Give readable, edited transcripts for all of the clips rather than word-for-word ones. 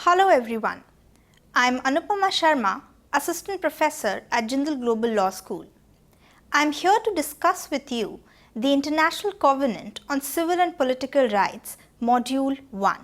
Hello everyone. I am Anupama Sharma, Assistant Professor at Jindal Global Law School. I am here to discuss with you the International Covenant on Civil and Political Rights, Module 1.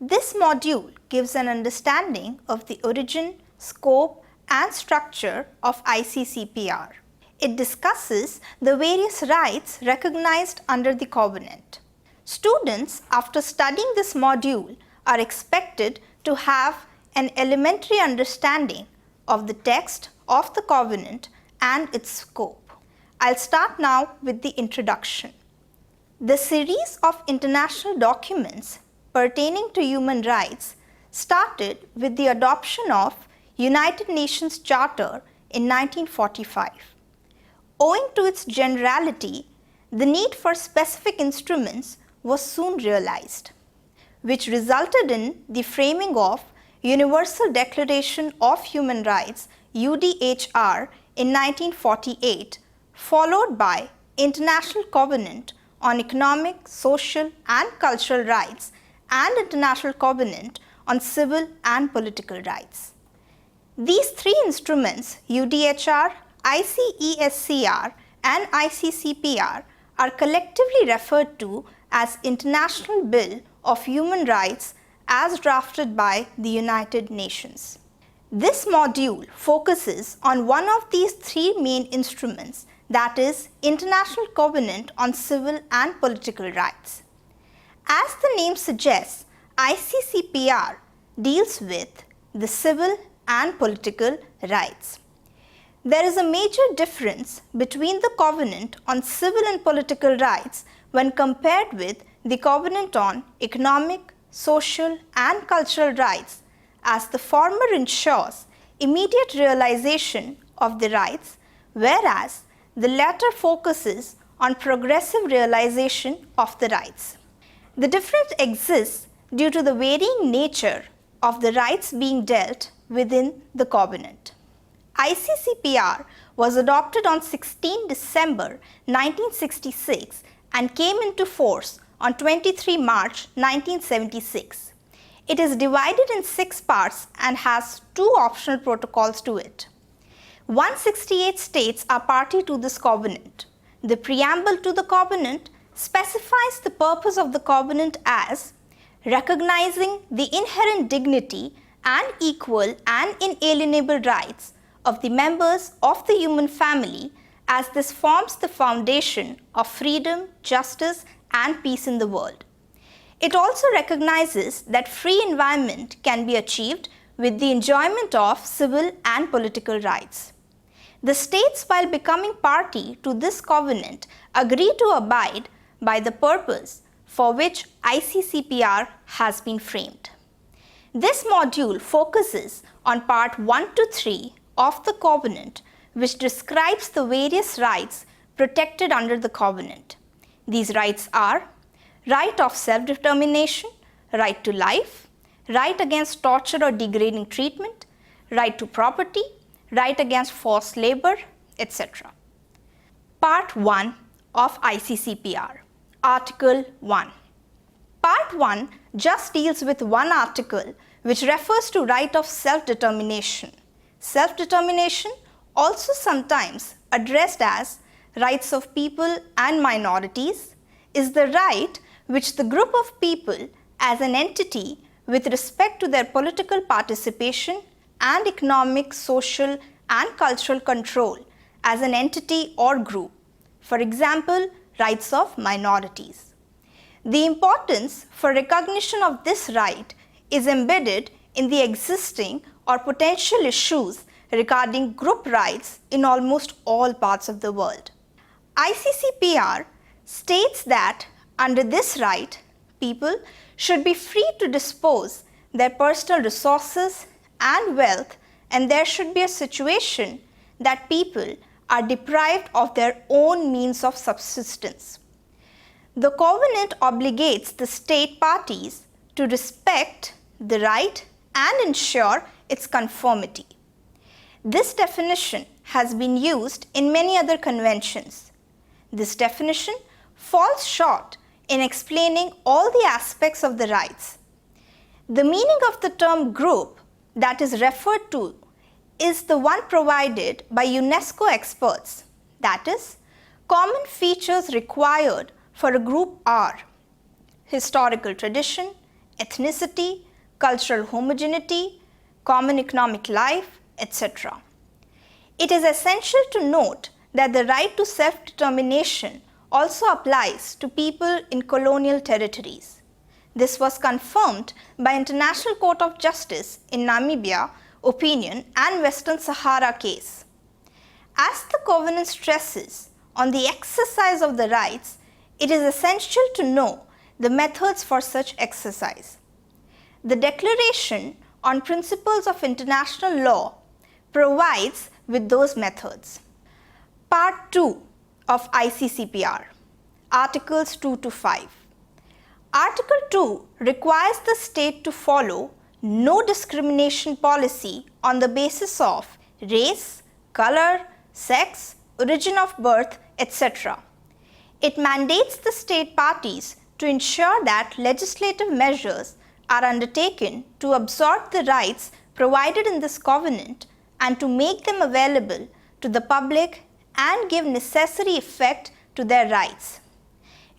This module gives an understanding of the origin, scope and structure of ICCPR. It discusses the various rights recognized under the Covenant. Students, after studying this module, are expected to have an elementary understanding of the text of the Covenant and its scope. I'll start now with the introduction. The series of international documents pertaining to human rights started with the adoption of United Nations Charter in 1945. Owing to its generality, the need for specific instruments was soon realized, which resulted in the framing of Universal Declaration of Human Rights UDHR in 1948, followed by International Covenant on Economic, Social and Cultural Rights and International Covenant on Civil and Political Rights. These three instruments, UDHR, ICESCR and ICCPR, are collectively referred to as International Bill of Human Rights as drafted by the United Nations. This module focuses on one of these three main instruments, that is, International Covenant on Civil and Political Rights. As the name suggests, ICCPR deals with the civil and political rights. There is a major difference between the Covenant on Civil and Political Rights when compared with the Covenant on Economic, Social and Cultural Rights, as the former ensures immediate realization of the rights, whereas the latter focuses on progressive realization of the rights. The difference exists due to the varying nature of the rights being dealt within the Covenant. ICCPR was adopted on 16 December 1966 and came into force on 23 March 1976. It is divided in 6 parts and has 2 optional protocols to it. 168 states are party to this covenant. The preamble to the covenant specifies the purpose of the covenant as recognizing the inherent dignity and equal and inalienable rights of the members of the human family, as this forms the foundation of freedom, justice and peace in the world. It also recognizes that free environment can be achieved with the enjoyment of civil and political rights. The states, while becoming party to this covenant, agree to abide by the purpose for which ICCPR has been framed. This module focuses on part 1 to 3 of the covenant, which describes the various rights protected under the covenant. These rights are right of self-determination, right to life, right against torture or degrading treatment, right to property, right against forced labor, etc. Part 1 of ICCPR, Article 1. Part 1 just deals with one article which refers to right of self-determination. Self-determination, also sometimes addressed as rights of people and minorities, is the right which the group of people as an entity with respect to their political participation and economic, social and cultural control as an entity or group. For example, rights of minorities. The importance for recognition of this right is embedded in the existing or potential issues regarding group rights in almost all parts of the world. ICCPR states that under this right, people should be free to dispose their personal resources and wealth, and there should be a situation that people are deprived of their own means of subsistence. The covenant obligates the state parties to respect the right and ensure its conformity. This definition has been used in many other conventions. This definition falls short in explaining all the aspects of the rights. The meaning of the term group that is referred to is the one provided by UNESCO experts, that is, common features required for a group are historical tradition, ethnicity, cultural homogeneity, common economic life, etc. It is essential to note that the right to self-determination also applies to people in colonial territories. This was confirmed by International Court of Justice in Namibia opinion and Western Sahara case. As the covenant stresses on the exercise of the rights, it is essential to know the methods for such exercise. The Declaration on Principles of International Law provides with those methods. Part 2 of ICCPR, Articles 2 to 5. Article 2 requires the state to follow no discrimination policy on the basis of race, color, sex, origin of birth, etc. It mandates the state parties to ensure that legislative measures are undertaken to absorb the rights provided in this covenant and to make them available to the public and give necessary effect to their rights.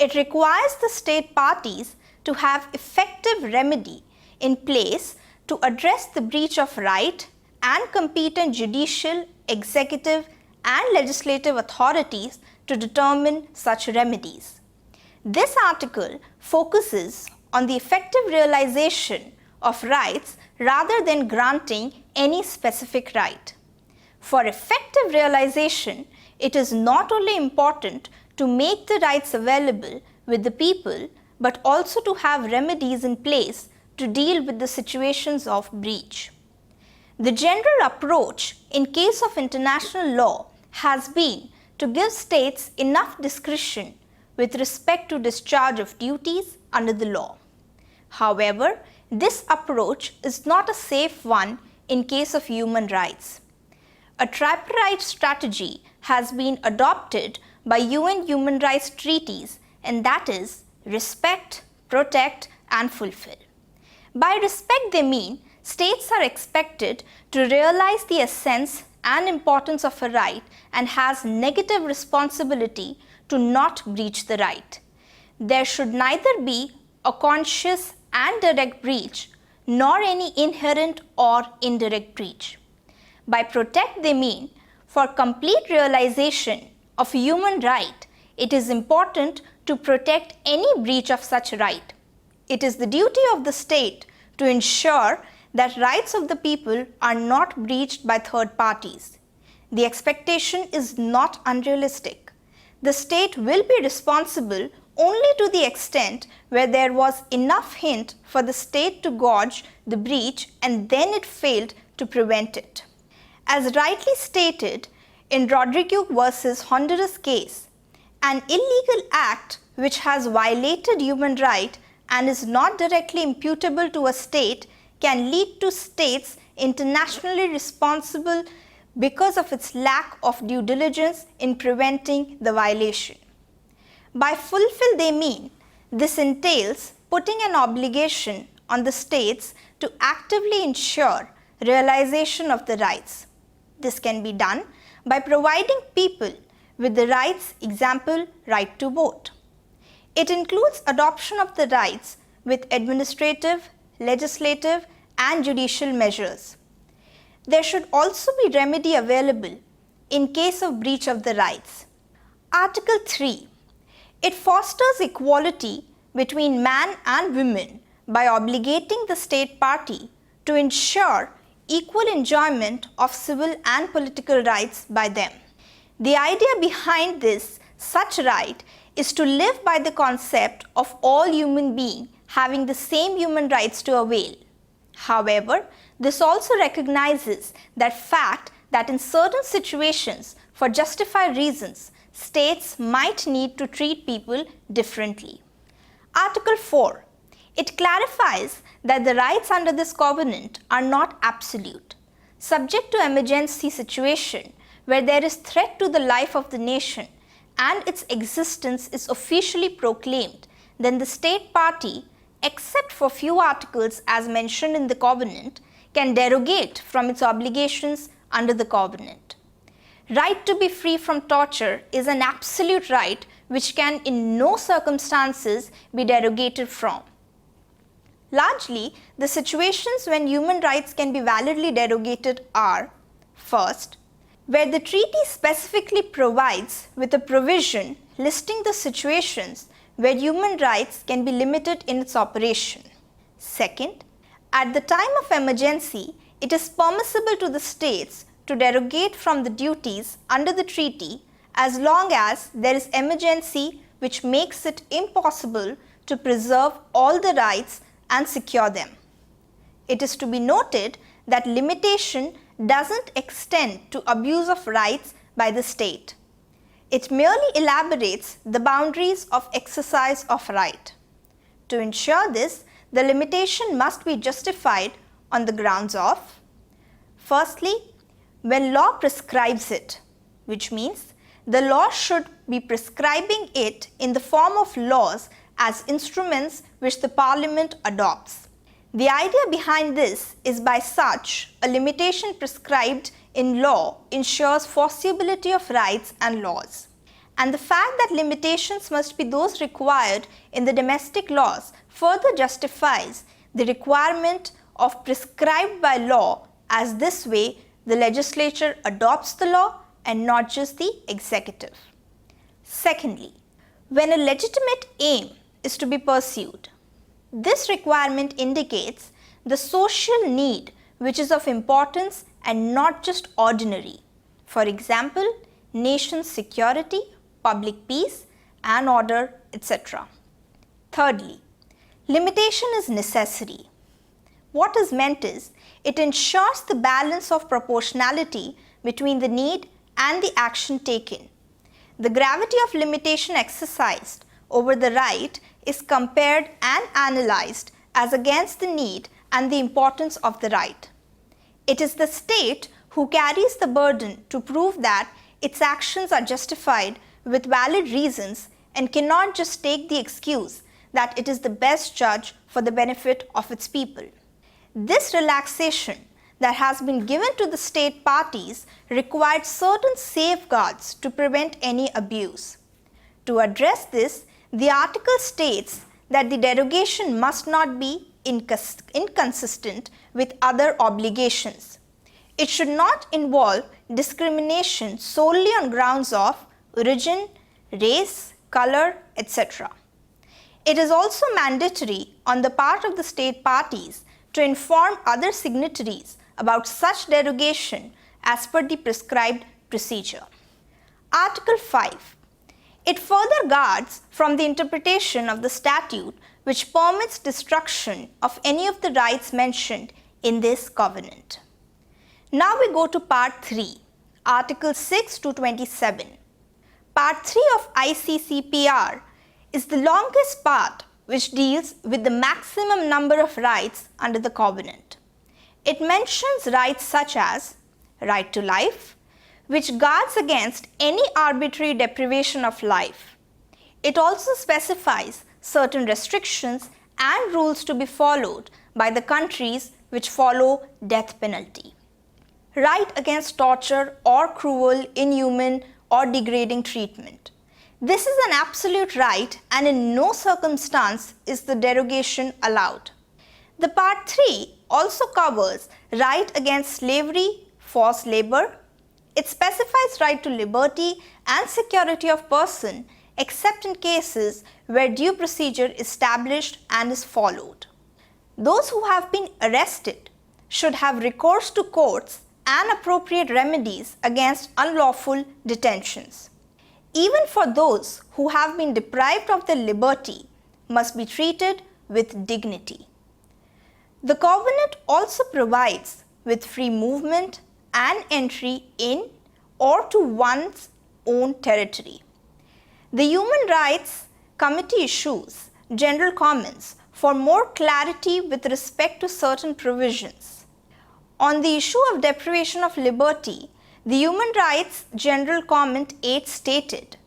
It requires the state parties to have effective remedy in place to address the breach of right and competent judicial, executive and legislative authorities to determine such remedies. This article focuses on the effective realization of rights rather than granting any specific right. For effective realization, it is not only important to make the rights available with the people, but also to have remedies in place to deal with the situations of breach. The general approach in case of international law has been to give states enough discretion with respect to discharge of duties under the law. However, this approach is not a safe one in case of human rights. A tripartite strategy has been adopted by UN human rights treaties, and that is respect, protect and fulfill. By respect they mean states are expected to realize the essence and importance of a right and has negative responsibility to not breach the right. There should neither be a conscious and direct breach nor any inherent or indirect breach. By protect they mean for complete realization of a human right, it is important to protect any breach of such right. It is the duty of the state to ensure that rights of the people are not breached by third parties. The expectation is not unrealistic. The state will be responsible only to the extent where there was enough hint for the state to gauge the breach and then it failed to prevent it. As rightly stated in Rodriguez versus Honduras case, an illegal act which has violated human right and is not directly imputable to a state can lead to states internationally responsible because of its lack of due diligence in preventing the violation. By fulfill they mean this entails putting an obligation on the states to actively ensure realization of the rights. This can be done by providing people with the rights, example, right to vote. It includes adoption of the rights with administrative, legislative and judicial measures. There should also be remedy available in case of breach of the rights. Article 3. It fosters equality between man and women by obligating the state party to ensure equal enjoyment of civil and political rights by them. The idea behind this such right is to live by the concept of all human beings having the same human rights to avail. However, this also recognizes that fact that in certain situations, for justified reasons, states might need to treat people differently. Article 4. It clarifies that the rights under this covenant are not absolute. Subject to emergency situation where there is threat to the life of the nation and its existence is officially proclaimed, then the state party except for few articles as mentioned in the covenant, can derogate from its obligations under the covenant. Right to be free from torture is an absolute right which can in no circumstances be derogated from. Largely, the situations when human rights can be validly derogated are: first, where the treaty specifically provides with a provision listing the situations where human rights can be limited in its operation. Second, at the time of emergency, it is permissible to the states to derogate from the duties under the treaty as long as there is emergency which makes it impossible to preserve all the rights and secure them. It is to be noted that limitation doesn't extend to abuse of rights by the state. It merely elaborates the boundaries of exercise of right. To ensure this, the limitation must be justified on the grounds of: firstly, when law prescribes it, which means the law should be prescribing it in the form of laws as instruments which the Parliament adopts. The idea behind this is by such a limitation prescribed in law ensures foreseeability of rights and laws. And the fact that limitations must be those required in the domestic laws further justifies the requirement of prescribed by law, as this way the legislature adopts the law and not just the executive. Secondly, when a legitimate aim is to be pursued, this requirement indicates the social need which is of importance and not just ordinary. For example, nation security, public peace and order, etc. Thirdly, limitation is necessary. What is meant is, it ensures the balance of proportionality between the need and the action taken. The gravity of limitation exercised over the right is compared and analyzed as against the need and the importance of the right. It is the state who carries the burden to prove that its actions are justified with valid reasons and cannot just take the excuse that it is the best judge for the benefit of its people. This relaxation that has been given to the state parties required certain safeguards to prevent any abuse. To address this, the article states that the derogation must not be inconsistent with other obligations. It should not involve discrimination solely on grounds of origin, race, color, etc. It is also mandatory on the part of the state parties to inform other signatories about such derogation as per the prescribed procedure. Article 5. It further guards from the interpretation of the statute which permits destruction of any of the rights mentioned in this covenant. Now we go to Part 3, Article 6 to 27. Part 3 of ICCPR is the longest part which deals with the maximum number of rights under the covenant. It mentions rights such as right to life, which guards against any arbitrary deprivation of life. It also specifies certain restrictions and rules to be followed by the countries which follow death penalty. Right against torture or cruel, inhuman or degrading treatment. This is an absolute right and in no circumstance is the derogation allowed. The Part 3 also covers right against slavery, forced labor. It specifies right to liberty and security of person except in cases where due procedure is established and is followed. Those who have been arrested should have recourse to courts and appropriate remedies against unlawful detentions. Even for those who have been deprived of their liberty must be treated with dignity. The covenant also provides with free movement and entry in or to one's own territory. The Human Rights Committee issues general comments for more clarity with respect to certain provisions. On the issue of deprivation of liberty, the Human Rights General Comment 8 stated,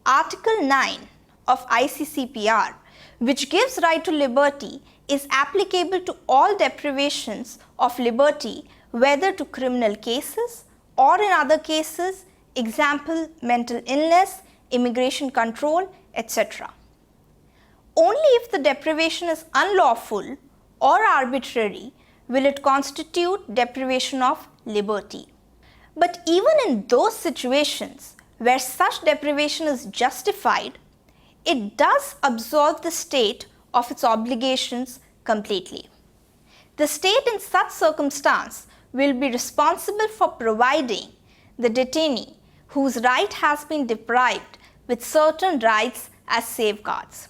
Article 9 of ICCPR, which gives right to liberty, is applicable to all deprivations of liberty, whether to criminal cases or in other cases, example, mental illness, immigration control, etc. Only if the deprivation is unlawful or arbitrary will it constitute deprivation of liberty. But even in those situations where such deprivation is justified, it does absolve the state of its obligations completely. The state in such circumstance will be responsible for providing the detainee whose right has been deprived with certain rights as safeguards.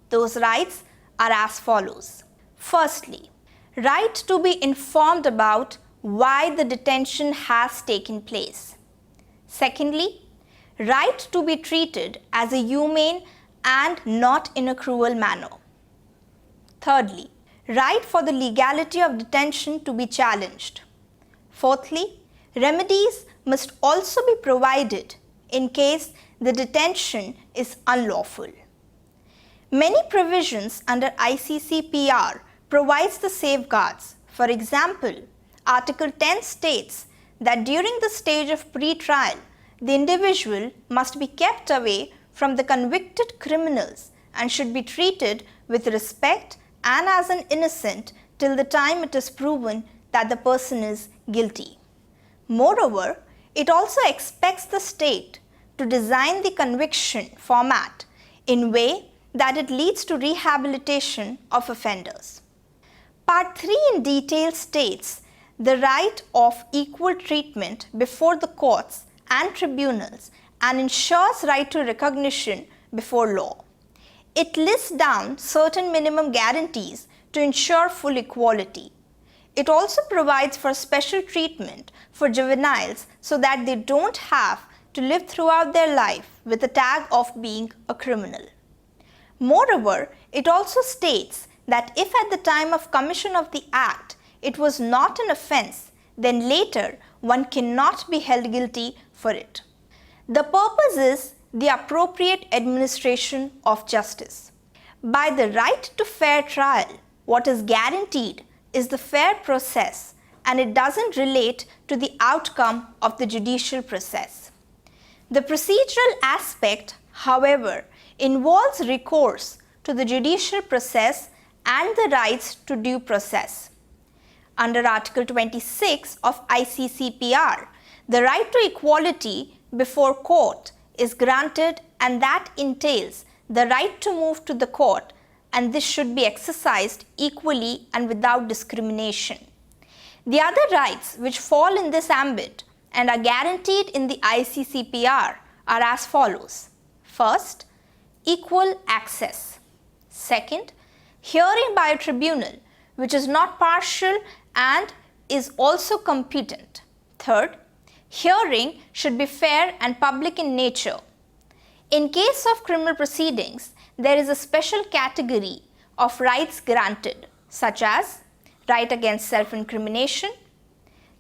Those rights are as follows. Firstly, right to be informed about why the detention has taken place. Secondly, right to be treated as a humane and not in a cruel manner. Thirdly, right for the legality of detention to be challenged. Fourthly, remedies must also be provided in case the detention is unlawful. Many provisions under ICCPR provides the safeguards. For example, Article 10 states that during the stage of pre-trial, the individual must be kept away from the convicted criminals and should be treated with respect and as an innocent till the time it is proven that the person is guilty. Moreover, it also expects the state to design the conviction format in a way that it leads to rehabilitation of offenders. Part 3 in detail states the right of equal treatment before the courts and tribunals and ensures right to recognition before law. It lists down certain minimum guarantees to ensure full equality. It also provides for special treatment for juveniles so that they don't have to live throughout their life with the tag of being a criminal. Moreover, it also states that if at the time of commission of the act it was not an offence, then later one cannot be held guilty for it. The purpose is the appropriate administration of justice. By the right to fair trial, what is guaranteed is the fair process, and it doesn't relate to the outcome of the judicial process. The procedural aspect, however, involves recourse to the judicial process and the rights to due process. Under Article 26 of ICCPR, the right to equality before court is granted, and that entails the right to move to the court, and this should be exercised equally and without discrimination. The other rights which fall in this ambit and are guaranteed in the ICCPR are as follows. First, equal access. Second, hearing by a tribunal which is not partial and is also competent. Third, hearing should be fair and public in nature. In case of criminal proceedings, there is a special category of rights granted, such as right against self-incrimination.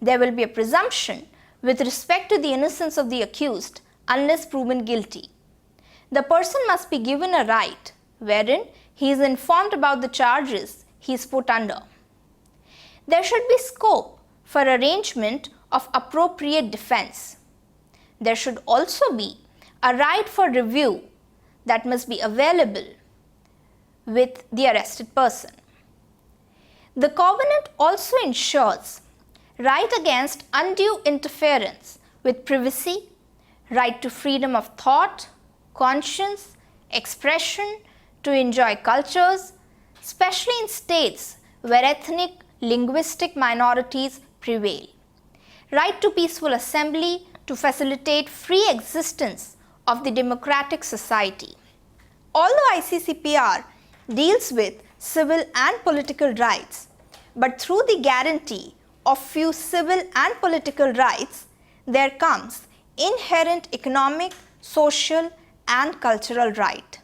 There will be a presumption with respect to the innocence of the accused unless proven guilty. The person must be given a right wherein he is informed about the charges he is put under. There should be scope for arrangement of appropriate defense. There should also be a right for review that must be available with the arrested person. The covenant also ensures right against undue interference with privacy, right to freedom of thought, conscience, expression, to enjoy cultures, especially in states where ethnic, linguistic minorities prevail. Right to peaceful assembly to facilitate free existence of the democratic society. Although ICCPR deals with civil and political rights, but through the guarantee of few civil and political rights, there comes inherent economic, social, and cultural right.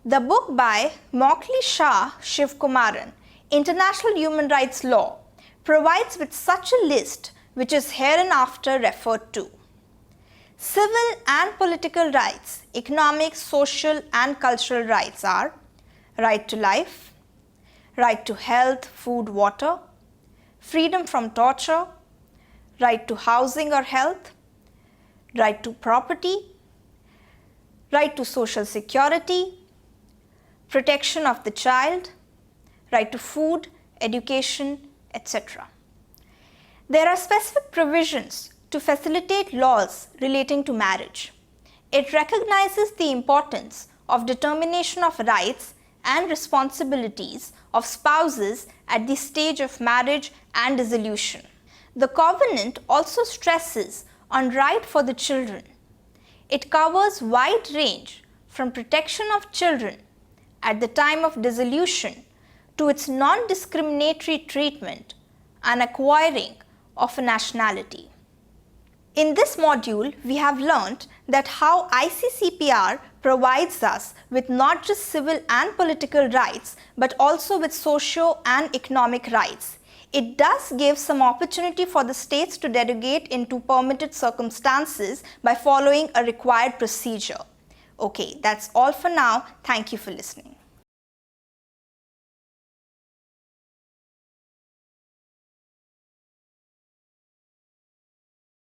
The book by Mauchly Shah Shivkumaran, International Human Rights Law, provides with such a list which is hereinafter referred to. Civil and political rights, economic, social, and cultural rights are right to life, right to health, food, water, freedom from torture, right to housing or health, right to property, right to social security, protection of the child, right to food, education, etc. There are specific provisions to facilitate laws relating to marriage. It recognizes the importance of determination of rights and responsibilities of spouses at the stage of marriage and dissolution. The covenant also stresses on right for the children. It covers wide range from protection of children at the time of dissolution to its non-discriminatory treatment and acquiring of a nationality. In this module, we have learnt that how ICCPR provides us with not just civil and political rights, but also with socio and economic rights. It does give some opportunity for the states to derogate into permitted circumstances by following a required procedure. Okay, that's all for now. Thank you for listening.